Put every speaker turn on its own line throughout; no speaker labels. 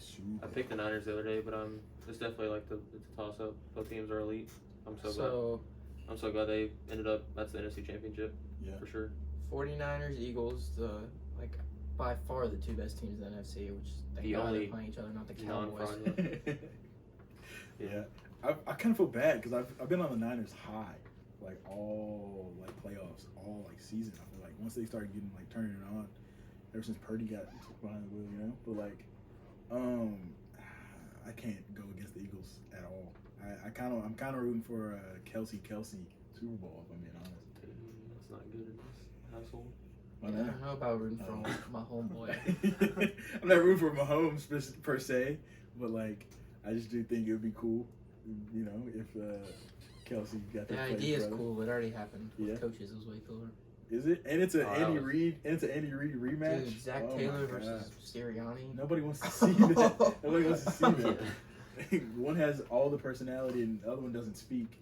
super.
I picked the Niners the other day, but it's definitely like it's a toss up. Both teams are elite. I'm so glad they ended up. That's the NFC Championship.
Yeah,
for sure.
49ers, Eagles, by far the two best teams in the NFC, which they're playing each other, not the Cowboys.
Yeah. I kind of feel bad because I've been on the Niners high, like all like playoffs, all like season. I feel like once they started getting like turning it on, ever since Purdy got behind the wheel, you know. But like, I can't go against the Eagles at all. I'm kind of rooting for Kelsey Super Bowl, if I'm being honest.
That's not good in this household.
Yeah, I don't know about rooting for my homeboy.
I'm not rooting for Mahomes per se, but like I just do think it would be cool, you know, if Kelsey got to play.
The idea is cool. It already happened with coaches. It was way cooler.
Is it? And it's an Andy Reid rematch.
Dude, Zach Taylor versus Sirianni.
Nobody wants to see that. Nobody wants to see that. One has all the personality and the other one doesn't speak.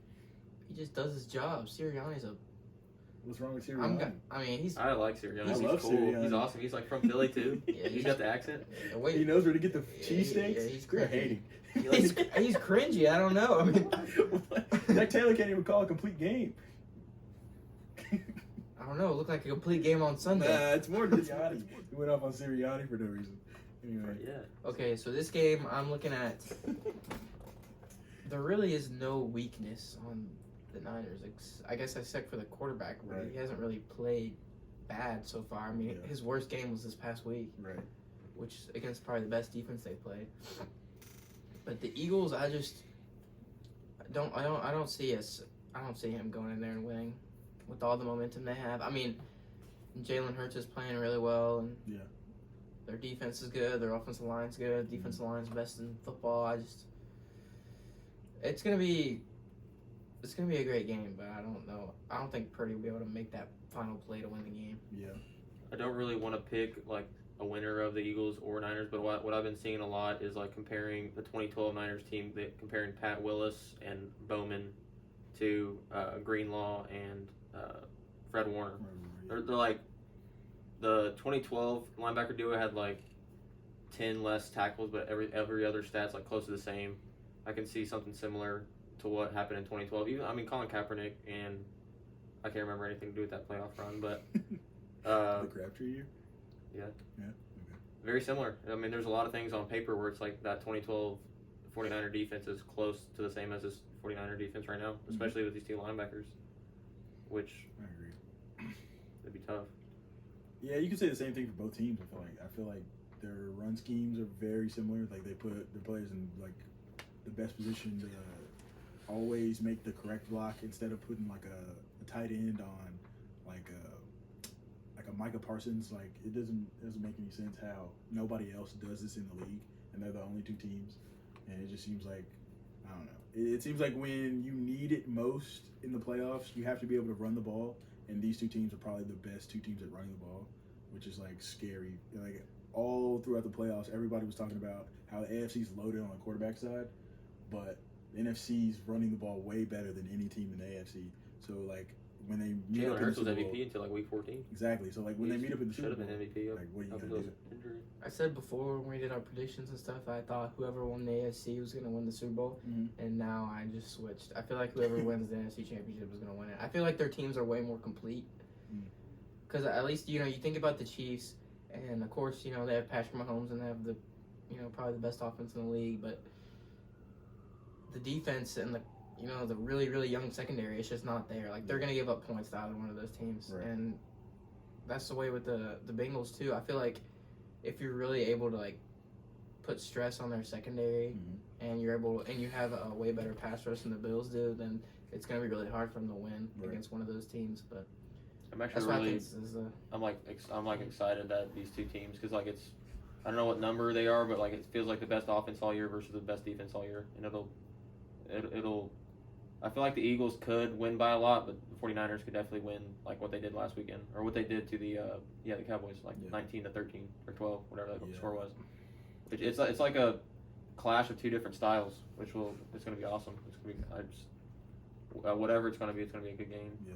He just does his job. Sirianni's a...
What's wrong with Sirianni?
I like Sirianni.
I love
cool.
Sirianni.
He's awesome. He's like from Philly too.
Yeah,
he's got the accent.
He knows where to get the cheesesteaks.
Yeah, he's
You're hating.
He's cringy. I don't know. I mean,
Zach Taylor can't even call a complete game.
I don't know. It looked like a complete game on Sunday.
Nah, it's more than Sirianni. He went off on Sirianni for no reason. Anyway.
Yeah.
Okay, so this game I'm looking at, there really is no weakness on the Niners. I guess except for the quarterback. Right. He hasn't really played bad so far. I mean, his worst game was this past week.
Right.
Which against probably the best defense they played. But the Eagles, I don't see him going in there and winning with all the momentum they have. I mean, Jalen Hurts is playing really well, and their defense is good. Their offensive line's good. Defensive line's best in football. It's gonna be a great game, but I don't know. I don't think Purdy will be able to make that final play to win the game.
Yeah.
I don't really want to pick like a winner of the Eagles or Niners, but what I've been seeing a lot is like comparing the 2012 Niners team, comparing Pat Willis and Bowman to Greenlaw and Fred Warner. They're like the 2012 linebacker duo had like 10 less tackles, but every other stat's like close to the same. I can see something similar to what happened in 2012. Colin Kaepernick and I can't remember anything to do with that playoff run, but
the Crabtree year.
Yeah.
Okay.
Very similar. I mean, there's a lot of things on paper where it's like that 2012 49er defense is close to the same as this 49er defense right now, especially with these two linebackers, which
I agree.
It'd be tough.
Yeah, you can say the same thing for both teams. I feel like their run schemes are very similar. Like they put their players in like the best position to always make the correct block instead of putting like a tight end on like a Micah Parsons. Like it doesn't make any sense how nobody else does this in the league, and they're the only two teams. And it just seems like, I don't know. It seems like when you need it most in the playoffs, you have to be able to run the ball. And these two teams are probably the best two teams at running the ball, which is like scary. Like all throughout the playoffs, everybody was talking about how the AFC's loaded on the quarterback side, but the NFC's running the ball way better than any team in the AFC. So like when they meet
Jalen
up in
Hurts
the
was
Super Bowl,
MVP until like week 14.
Exactly. So like when they meet up in the Super
Should
Bowl,
have been MVP.
like what are you gonna do?
Injury.
I said before when we did our predictions and stuff, I thought whoever won the AFC was going to win the Super Bowl, and now I just switched. I feel like whoever wins the NFC Championship is going to win it. I feel like their teams are way more complete. Because at least, you think about the Chiefs, and of course, they have Patrick Mahomes and they have the, probably the best offense in the league, but the defense and the really, really young secondary, it's just not there. Like, they're going to give up points to either one of those teams.
Right.
And that's the way with the Bengals, too. I feel like if you're really able to, like, put stress on their secondary and you have a way better pass rush than the Bills do, then it's going to be really hard for them to win against one of those teams. But
I'm actually I'm excited that these two teams, because like I don't know what number they are, but like it feels like the best offense all year versus the best defense all year, and it'll I feel like the Eagles could win by a lot, but the 49ers could definitely win like what they did last weekend, or what they did to the Cowboys, like 19-13 or 12, whatever that score was. It's like a clash of two different styles, it's going to be awesome. It's going to be whatever it's going to be a good game.
Yeah.